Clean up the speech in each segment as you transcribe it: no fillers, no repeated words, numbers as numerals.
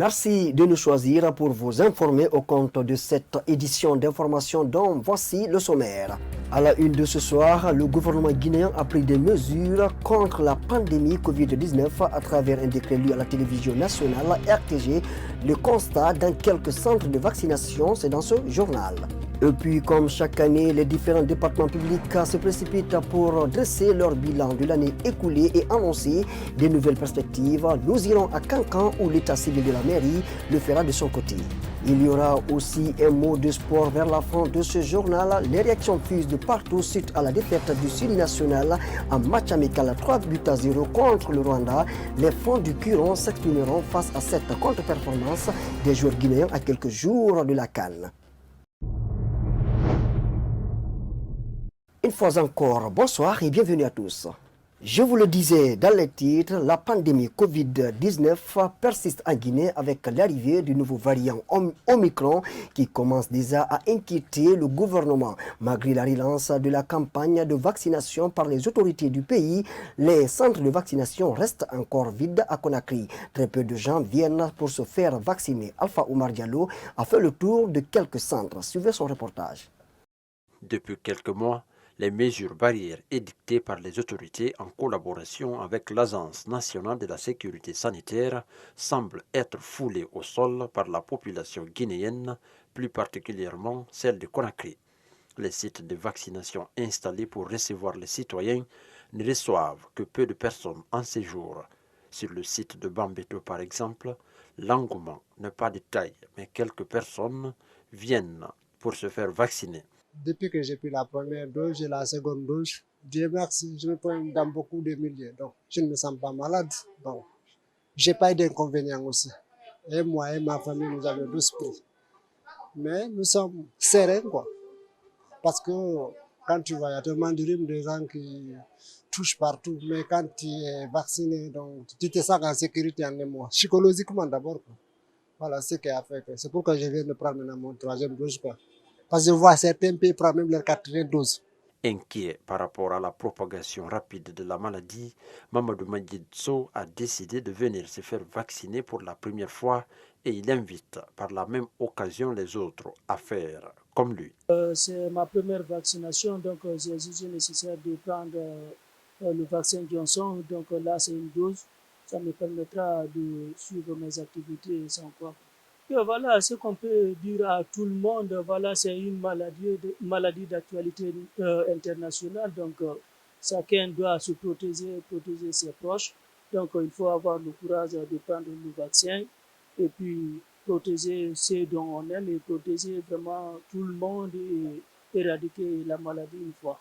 Merci de nous choisir pour vous informer au compte de cette édition d'information dont voici le sommaire. À la une de ce soir, le gouvernement guinéen a pris des mesures contre la pandémie Covid-19 à travers un décret lu à la télévision nationale RTG. Le constat dans quelques centres de vaccination, c'est dans ce journal. Et puis, comme chaque année, les différents départements publics se précipitent pour dresser leur bilan de l'année écoulée et annoncer des nouvelles perspectives. Nous irons à Cancan où l'état civil de la mairie le fera de son côté. Il y aura aussi un mot de sport vers la fin de ce journal. Les réactions fusent de partout suite à la défaite du Sud national en match amical 3-0 contre le Rwanda. Les fonds du Curon s'exprimeront face à cette contre-performance des joueurs guinéens à quelques jours de la CAN. Une fois encore, bonsoir et bienvenue à tous. Je vous le disais dans les titres, la pandémie Covid-19 persiste en Guinée avec l'arrivée du nouveau variant Omicron qui commence déjà à inquiéter le gouvernement. Malgré la relance de la campagne de vaccination par les autorités du pays, les centres de vaccination restent encore vides à Conakry. Très peu de gens viennent pour se faire vacciner. Alpha Oumar Diallo a fait le tour de quelques centres. Suivez son reportage. Depuis quelques mois, les mesures barrières édictées par les autorités en collaboration avec l'Agence nationale de la sécurité sanitaire semblent être foulées au sol par la population guinéenne, plus particulièrement celle de Conakry. Les sites de vaccination installés pour recevoir les citoyens ne reçoivent que peu de personnes en séjour. Sur le site de Bambeto, par exemple, l'engouement n'est pas de taille, mais quelques personnes viennent pour se faire vacciner. Depuis que j'ai pris la première dose et la seconde dose, Dieu merci, je me prends dans beaucoup de milieux. Donc, je ne me sens pas malade. Donc, je n'ai pas eu d'inconvénients aussi. Et moi et ma famille, nous avons tous pris. Mais nous sommes sereins, quoi. Parce que quand tu vois, il y a tellement de rythme de gens qui touchent partout. Mais quand tu es vacciné, donc, tu te sens en sécurité en moi. Psychologiquement d'abord, quoi. Voilà ce qui a fait que. C'est pourquoi je viens de prendre maintenant mon troisième dose, quoi. Parce que je vois certains pays prendre même leur quatrième dose. Inquiet par rapport à la propagation rapide de la maladie, Mamadou Madjidso a décidé de venir se faire vacciner pour la première fois et il invite par la même occasion les autres à faire comme lui. C'est ma première vaccination, donc j'ai jugé nécessaire de prendre le vaccin Johnson. Donc là, c'est une dose. Ça me permettra de suivre mes activités sans quoi. Et voilà, ce qu'on peut dire à tout le monde, voilà, c'est une maladie d'actualité internationale. Donc chacun doit se protéger ses proches. Donc il faut avoir le courage de prendre le vaccin et puis protéger ceux dont on aime et protéger vraiment tout le monde et éradiquer la maladie une fois.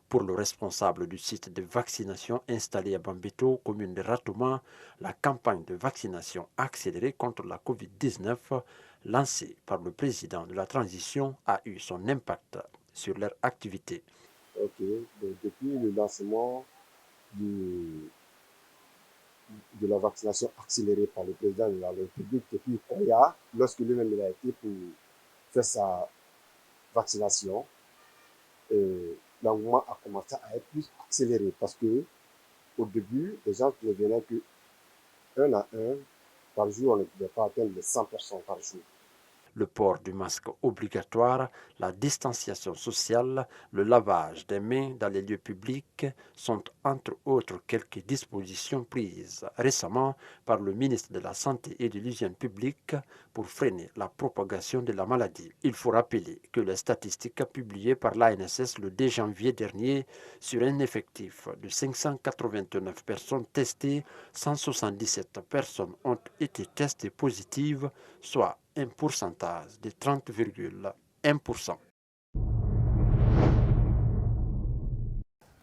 Pour le responsable du site de vaccination installé à Bambeto, commune de Ratouma, la campagne de vaccination accélérée contre la Covid-19 lancée par le président de la transition a eu son impact sur leur activité. Ok, donc depuis le lancement de la vaccination accélérée par le président de la République depuis Koya, lorsque lui-même il a été pour faire sa vaccination, l'engouement a commencé à être plus accéléré parce que au début, les gens ne venaient que un à un par jour, on ne pouvait pas atteindre les 100 personnes par jour. Le port du masque obligatoire, la distanciation sociale, le lavage des mains dans les lieux publics sont entre autres quelques dispositions prises récemment par le ministre de la Santé et de l'Hygiène publique pour freiner la propagation de la maladie. Il faut rappeler que les statistiques publiées par l'ANSS le 2 janvier dernier sur un effectif de 589 personnes testées, 177 personnes ont été testées positives, soit un pourcentage de 30,1%.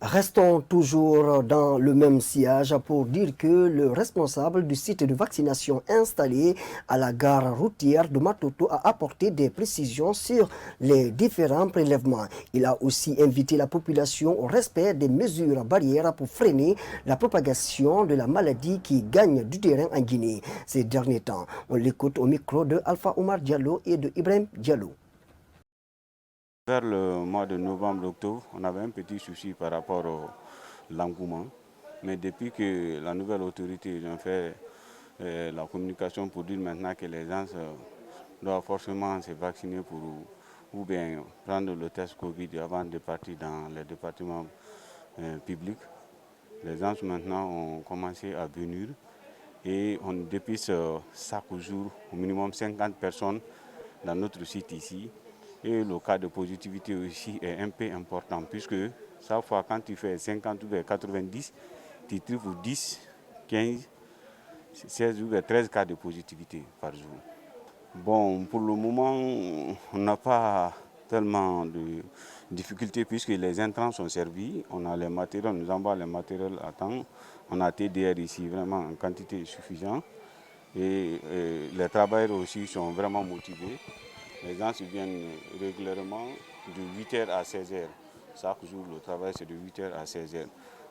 Restons toujours dans le même sillage pour dire que le responsable du site de vaccination installé à la gare routière de Matoto a apporté des précisions sur les différents prélèvements. Il a aussi invité la population au respect des mesures barrières pour freiner la propagation de la maladie qui gagne du terrain en Guinée ces derniers temps. On l'écoute au micro de Alpha Oumar Diallo et de Ibrahim Diallo. Vers le mois de novembre-octobre, on avait un petit souci par rapport à l'engouement. Mais depuis que la nouvelle autorité a fait la communication pour dire maintenant que les gens doivent forcément se vacciner ou bien prendre le test Covid avant de partir dans les départements publics. Les gens maintenant ont commencé à venir et on dépiste chaque jour au minimum 50 personnes dans notre site ici. Et le cas de positivité aussi est un peu important puisque chaque fois quand tu fais 50 ou 90, tu trouves 10, 15, 16 ou 13 cas de positivité par jour. Bon, pour le moment, on n'a pas tellement de difficultés puisque les intrants sont servis. On a les matériels, on nous envoie les matériels à temps. On a TDR ici vraiment en quantité suffisante. Et les travailleurs aussi sont vraiment motivés. Les gens viennent régulièrement de 8h à 16h. Chaque jour, le travail, c'est de 8h à 16h.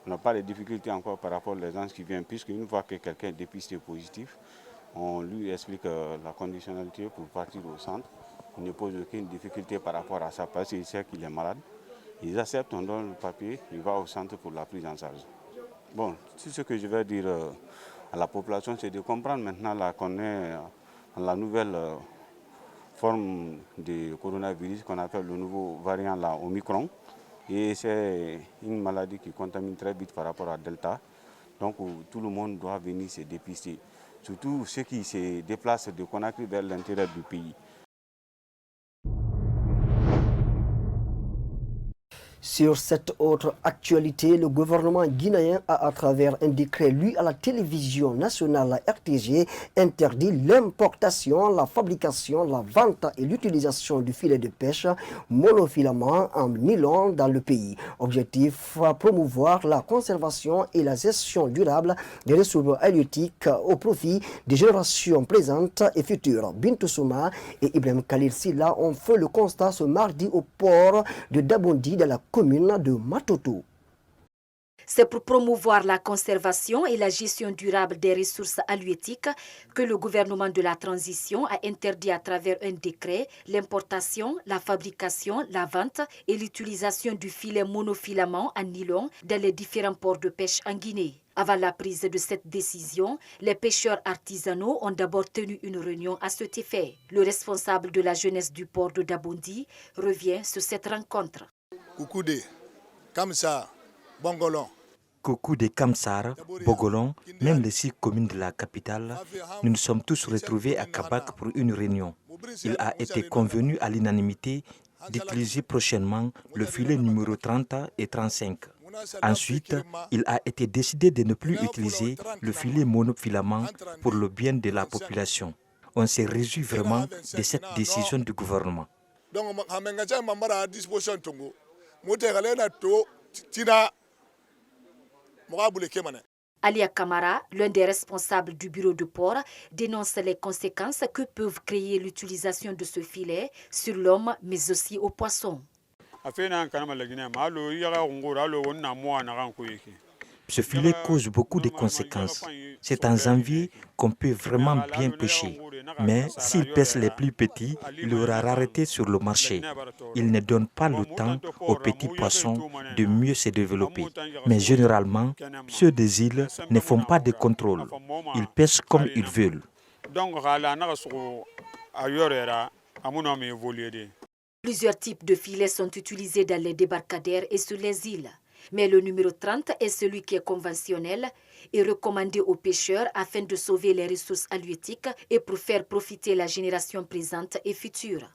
On n'a pas de difficultés encore par rapport aux gens qui viennent, puisqu'une fois que quelqu'un est dépisté positif, on lui explique la conditionnalité pour partir au centre. Il ne pose aucune difficulté par rapport à ça, parce qu'il sait qu'il est malade. Ils acceptent, on donne le papier, il va au centre pour la prise en charge. Bon, tout ce que je vais dire à la population, c'est de comprendre maintenant qu'on est dans la nouvelle forme de coronavirus qu'on appelle le nouveau variant, la Omicron. Et c'est une maladie qui contamine très vite par rapport à Delta. Donc tout le monde doit venir se dépister. Surtout ceux qui se déplacent de Conakry vers l'intérieur du pays. Sur cette autre actualité, le gouvernement guinéen a, à travers un décret lu à la télévision nationale RTG, interdit l'importation, la fabrication, la vente et l'utilisation du filet de pêche monofilament en nylon dans le pays. Objectif, promouvoir la conservation et la gestion durable des ressources halieutiques au profit des générations présentes et futures. Bintou Souma et Ibrahim Khalil Silla ont fait le constat ce mardi au port de Dabondi de la commune de Matoto. C'est pour promouvoir la conservation et la gestion durable des ressources halieutiques que le gouvernement de la transition a interdit à travers un décret l'importation, la fabrication, la vente et l'utilisation du filet monofilament en nylon dans les différents ports de pêche en Guinée. Avant la prise de cette décision, les pêcheurs artisanaux ont d'abord tenu une réunion à cet effet. Le responsable de la jeunesse du port de Dabondi revient sur cette rencontre. Koukoude, Kamsar, Bongolon. Koukoude, Kamsar, Bogolon, même les 6 communes de la capitale, nous nous sommes tous retrouvés à Kabak pour une réunion. Il a été convenu à l'unanimité d'utiliser prochainement le filet numéro 30 et 35. Ensuite, il a été décidé de ne plus utiliser le filet monofilament pour le bien de la population. On s'est réjoui vraiment de cette décision du gouvernement. Alia Kamara, l'un des responsables du bureau de port, dénonce les conséquences que peuvent créer l'utilisation de ce filet sur l'homme, mais aussi aux poissons. Ce filet cause beaucoup de conséquences. C'est en janvier qu'on peut vraiment bien pêcher. Mais s'il pêche les plus petits, il aura rareté sur le marché. Il ne donne pas le temps aux petits poissons de mieux se développer. Mais généralement, ceux des îles ne font pas de contrôle. Ils pêchent comme ils veulent. Plusieurs types de filets sont utilisés dans les débarcadères et sur les îles. Mais le numéro 30 est celui qui est conventionnel et recommandé aux pêcheurs afin de sauver les ressources halieutiques et pour faire profiter la génération présente et future.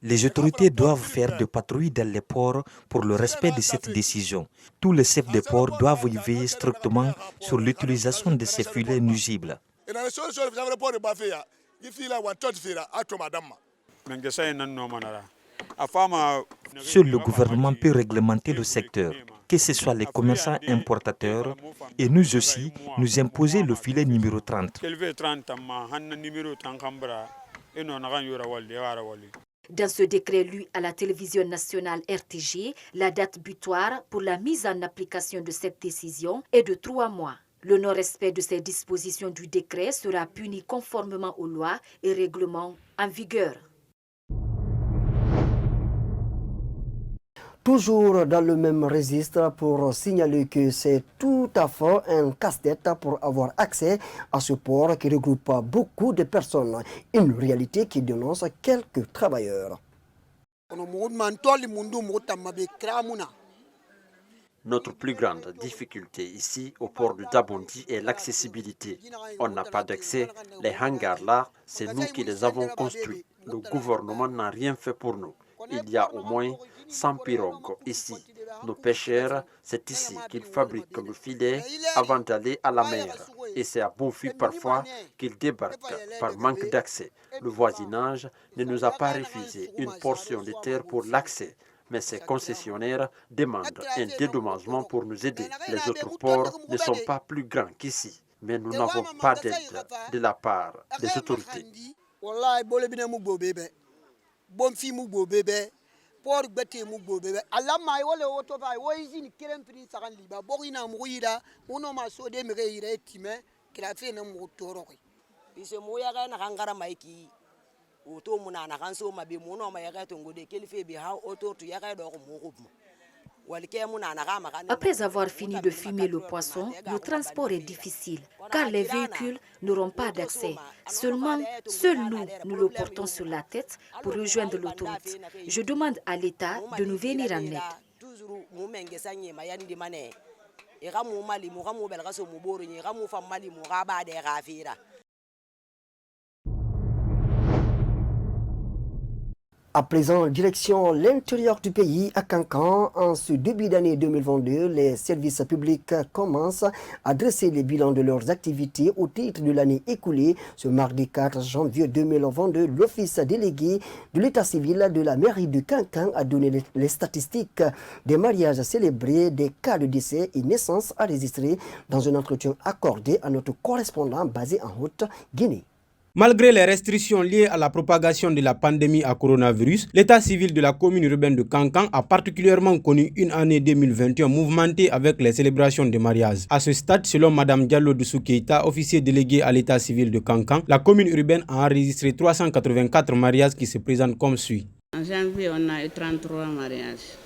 Les autorités doivent faire des patrouilles dans les ports pour le respect de cette décision. Tous les chefs de port doivent y veiller strictement sur l'utilisation de ces filets nuisibles. Seul le gouvernement peut réglementer le secteur, que ce soit les commerçants importateurs et nous aussi, nous imposer le filet numéro 30. Dans ce décret lu à la télévision nationale RTG, la date butoir pour la mise en application de cette décision est de 3 mois. Le non-respect de ces dispositions du décret sera puni conformément aux lois et règlements en vigueur. Toujours dans le même registre pour signaler que c'est tout à fait un casse-tête pour avoir accès à ce port qui regroupe beaucoup de personnes, une réalité qui dénonce quelques travailleurs. Notre plus grande difficulté ici au port de Dabondi est l'accessibilité. On n'a pas d'accès. Les hangars là, c'est nous qui les avons construits. Le gouvernement n'a rien fait pour nous. Il y a au moins 100 pirogues ici. Nos pêcheurs, c'est ici qu'ils fabriquent le filet avant d'aller à la mer. Et c'est à Bonfi parfois qu'ils débarquent par manque d'accès. Le voisinage ne nous a pas refusé une portion de terre pour l'accès. Mais ces concessionnaires demandent un dédommagement pour nous aider. Les autres ports ne sont pas plus grands qu'ici, mais nous n'avons pas d'aide de la part des autorités. Après avoir fini de fumer le poisson, le transport est difficile car les véhicules n'auront pas d'accès. Seuls nous le portons sur la tête pour rejoindre l'autoroute. Je demande à l'État de nous venir en aide. À présent, direction l'intérieur du pays, à Cancan, en ce début d'année 2022, les services publics commencent à dresser les bilans de leurs activités au titre de l'année écoulée. Ce mardi 4 janvier 2022, l'office délégué de l'état civil de la mairie de Cancan a donné les statistiques des mariages célébrés, des cas de décès et naissances enregistrés dans un entretien accordé à notre correspondant basé en Haute-Guinée. Malgré les restrictions liées à la propagation de la pandémie à coronavirus, l'état civil de la commune urbaine de Cancan a particulièrement connu une année 2021 mouvementée avec les célébrations de mariage. À ce stade, selon Mme Diallo Doussou Keita, officier délégué à l'état civil de Cancan, la commune urbaine a enregistré 384 mariages qui se présentent comme suit. En janvier, on a eu 33 mariages.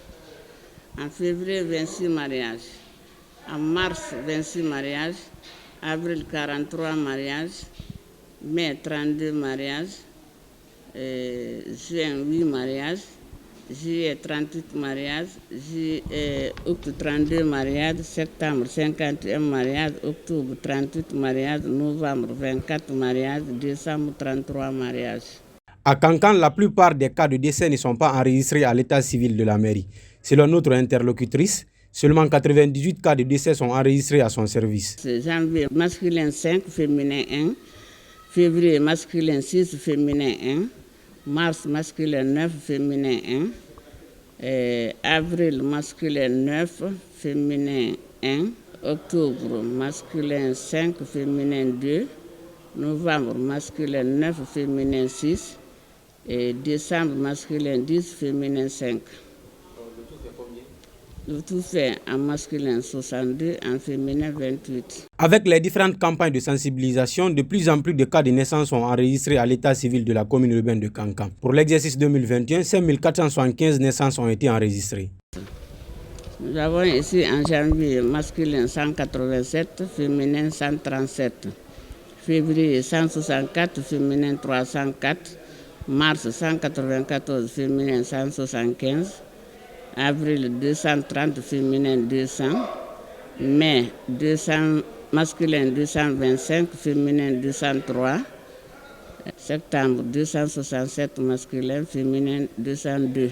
En février, 26 mariages. En mars, 26 mariages. Avril, 43 mariages. Mai, 32 mariages, juin, 8 mariages, juillet, 38 mariages, août, 32 mariages, septembre, 51 mariages, octobre, 38 mariages, novembre, 24 mariages, décembre, 33 mariages. À Cancan, la plupart des cas de décès ne sont pas enregistrés à l'état civil de la mairie. Selon notre interlocutrice, seulement 98 cas de décès sont enregistrés à son service. Janvier, masculin 5, féminin 1. Février, masculin 6, féminin 1. Mars, masculin 9, féminin 1. Avril, masculin 9, féminin 1. Octobre, masculin 5, féminin 2. Novembre, masculin 9, féminin 6. Et décembre, masculin 10, féminin 5. Le tout fait en masculin 62, en féminin 28. Avec les différentes campagnes de sensibilisation, de plus en plus de cas de naissance sont enregistrés à l'état civil de la commune urbaine de Cancan. Pour l'exercice 2021, 5475 naissances ont été enregistrées. Nous avons ici en janvier masculin 187, féminin 137. Février 164, féminin 304. Mars 194, féminin 175. Avril 230, féminin 200. Mai 200, masculin 225, féminin 203. Septembre 267, masculin, féminin 202.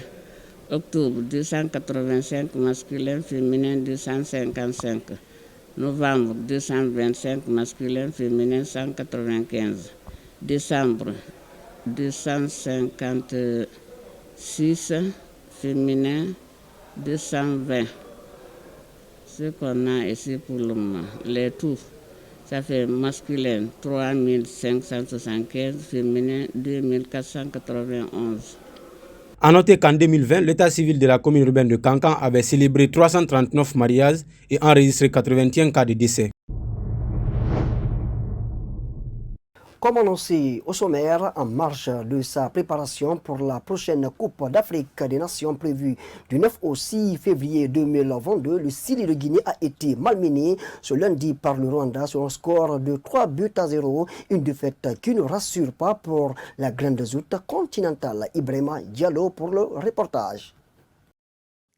Octobre 285, masculin, féminin 255. Novembre 225, masculin, féminin 195. Décembre 256, féminin 220. Ce qu'on a ici pour le moment, les tout, ça fait masculin 3575, féminin 2491. A noter qu'en 2020, l'état civil de la commune urbaine de Cancan avait célébré 339 mariages et enregistré 81 cas de décès. Comme annoncé au sommaire, en marge de sa préparation pour la prochaine Coupe d'Afrique des Nations prévue du 9 au 6 février 2022, le Sili de Guinée a été malmené ce lundi par le Rwanda sur un score de 3-0, une défaite qui ne rassure pas pour la grande zoute continentale. Ibrahima Diallo pour le reportage.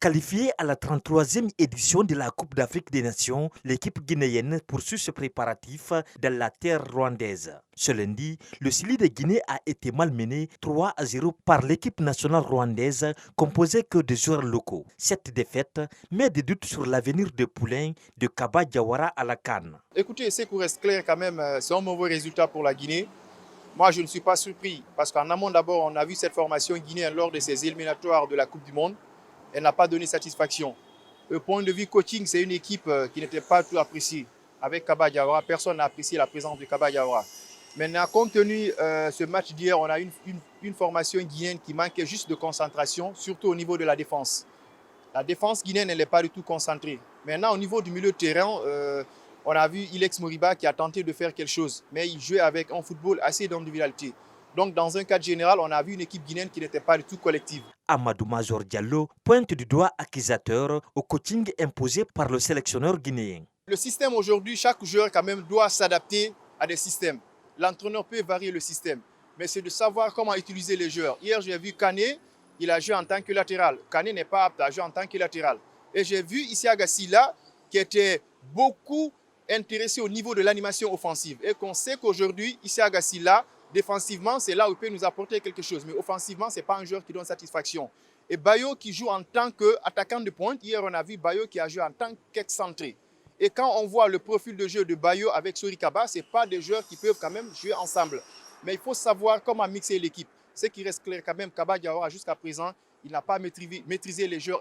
Qualifiée à la 33e édition de la Coupe d'Afrique des Nations, l'équipe guinéenne poursuit ses préparatifs dans la terre rwandaise. Ce lundi, le Sili de Guinée a été malmené 3-0 par l'équipe nationale rwandaise composée que de joueurs locaux. Cette défaite met des doutes sur l'avenir de poulain de Kaba Diawara à la CAN. Écoutez, c'est qu'on reste clair quand même, c'est un mauvais résultat pour la Guinée. Moi, je ne suis pas surpris parce qu'en amont d'abord, on a vu cette formation guinéenne lors de ces éliminatoires de la Coupe du Monde. Elle n'a pas donné satisfaction. Le point de vue coaching, c'est une équipe qui n'était pas tout appréciée. Avec Kaba Diawara, personne n'a apprécié la présence de Kaba Diawara. Maintenant, compte tenu ce match d'hier, on a une formation guinéenne qui manquait juste de concentration, surtout au niveau de la défense. La défense guinéenne, elle n'est pas du tout concentrée. Maintenant, au niveau du milieu de terrain, on a vu Ilex Moriba qui a tenté de faire quelque chose, mais il jouait avec un football assez d'individualité. Donc, dans un cadre général, on a vu une équipe guinéenne qui n'était pas du tout collective. Amadou Major Diallo pointe du doigt accusateur au coaching imposé par le sélectionneur guinéen. Le système aujourd'hui, chaque joueur quand même doit s'adapter à des systèmes. L'entraîneur peut varier le système, mais c'est de savoir comment utiliser les joueurs. Hier, j'ai vu Kané, il a joué en tant que latéral. Kané n'est pas apte à jouer en tant que latéral. Et j'ai vu Isiaga Silla qui était beaucoup intéressé au niveau de l'animation offensive. Et qu'on sait qu'aujourd'hui, Isiaga Silla, défensivement, c'est là où il peut nous apporter quelque chose. Mais offensivement, ce n'est pas un joueur qui donne satisfaction. Et Bayo qui joue en tant qu'attaquant de pointe. Hier, on a vu Bayo qui a joué en tant qu'excentré. Et quand on voit le profil de jeu de Bayo avec Sori Kaba, ce n'est pas des joueurs qui peuvent quand même jouer ensemble. Mais il faut savoir comment mixer l'équipe. Ce qui reste clair quand même, Kaba Diawara, jusqu'à présent, il n'a pas maîtrisé les joueurs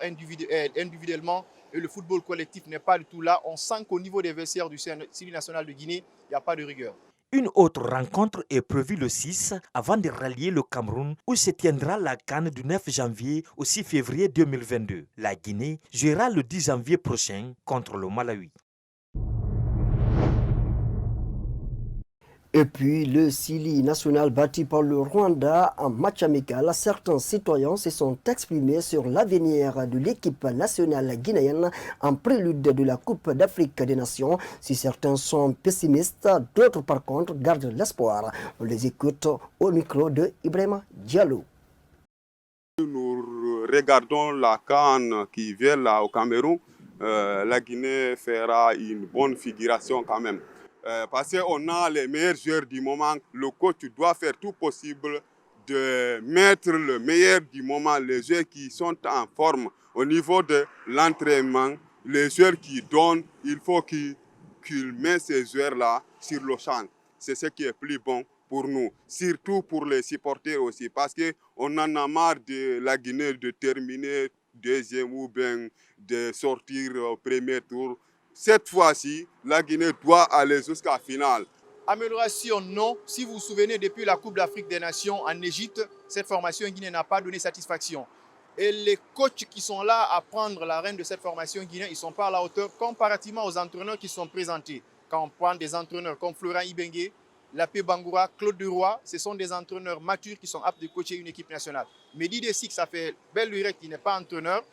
individuellement. Et le football collectif n'est pas du tout là. On sent qu'au niveau des vestiaires du Sili national de Guinée, il n'y a pas de rigueur. Une autre rencontre est prévue le 6 avant de rallier le Cameroun où se tiendra la CAN du 9 janvier au 6 février 2022. La Guinée jouera le 10 janvier prochain contre le Malawi. Et puis, le Sili national battu par le Rwanda en match amical, certains citoyens se sont exprimés sur l'avenir de l'équipe nationale guinéenne en prélude de la Coupe d'Afrique des Nations. Si certains sont pessimistes, d'autres par contre gardent l'espoir. On les écoute au micro de Ibrahima Diallo. Nous regardons la CAN qui vient là au Cameroun. La Guinée fera une bonne figuration quand même. Parce qu'on a les meilleurs joueurs du moment. Le coach doit faire tout possible de mettre le meilleur du moment, les joueurs qui sont en forme au niveau de l'entraînement, les joueurs qui donnent, il faut qu'il mette ces joueurs-là sur le champ. C'est ce qui est plus bon pour nous, surtout pour les supporters aussi, parce qu'on en a marre de la Guinée de terminer deuxième ou bien de sortir au premier tour. Cette fois-ci, la Guinée doit aller jusqu'à la finale. Amélioration, non. Si vous vous souvenez, depuis la Coupe d'Afrique des Nations en Égypte, cette formation guinéenne n'a pas donné satisfaction. Et les coachs qui sont là à prendre la reine de cette formation guinéenne, ils ne sont pas à la hauteur comparativement aux entraîneurs qui sont présentés. Quand on prend des entraîneurs comme Florent Ibengue, Lapé Bangoura, Claude Leroy, ce sont des entraîneurs matures qui sont aptes de coacher une équipe nationale. Mais Didier Six, ça fait belle lurette qui n'est pas entraîneur.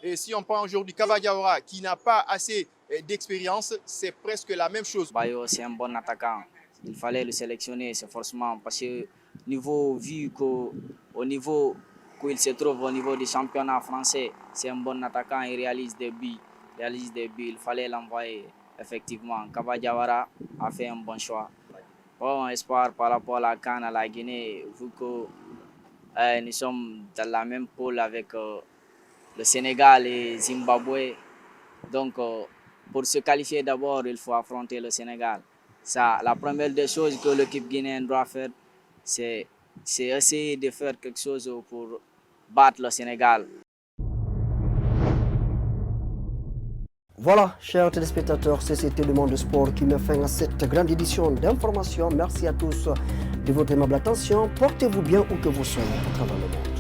Et si on prend aujourd'hui Kaba Diawara qui n'a pas assez d'expérience, c'est presque la même chose. Bayo, c'est un bon attaquant. Il fallait le sélectionner, c'est forcément parce que vu qu'au niveau qu'il se trouve au niveau du championnat français, c'est un bon attaquant, il réalise des buts. Il fallait l'envoyer effectivement. Kaba Diawara a fait un bon choix. Bon espoir par rapport à la CAN à la Guinée, vu que nous sommes dans la même poule avec le Sénégal et Zimbabwe. Donc, pour se qualifier d'abord, il faut affronter le Sénégal. Ça, la première des choses que l'équipe guinéenne doit faire, c'est essayer de faire quelque chose pour battre le Sénégal. Voilà, chers téléspectateurs, c'était le monde du sport qui met fin à cette grande édition d'information. Merci à tous de votre aimable attention. Portez-vous bien où que vous soyez à travers le monde.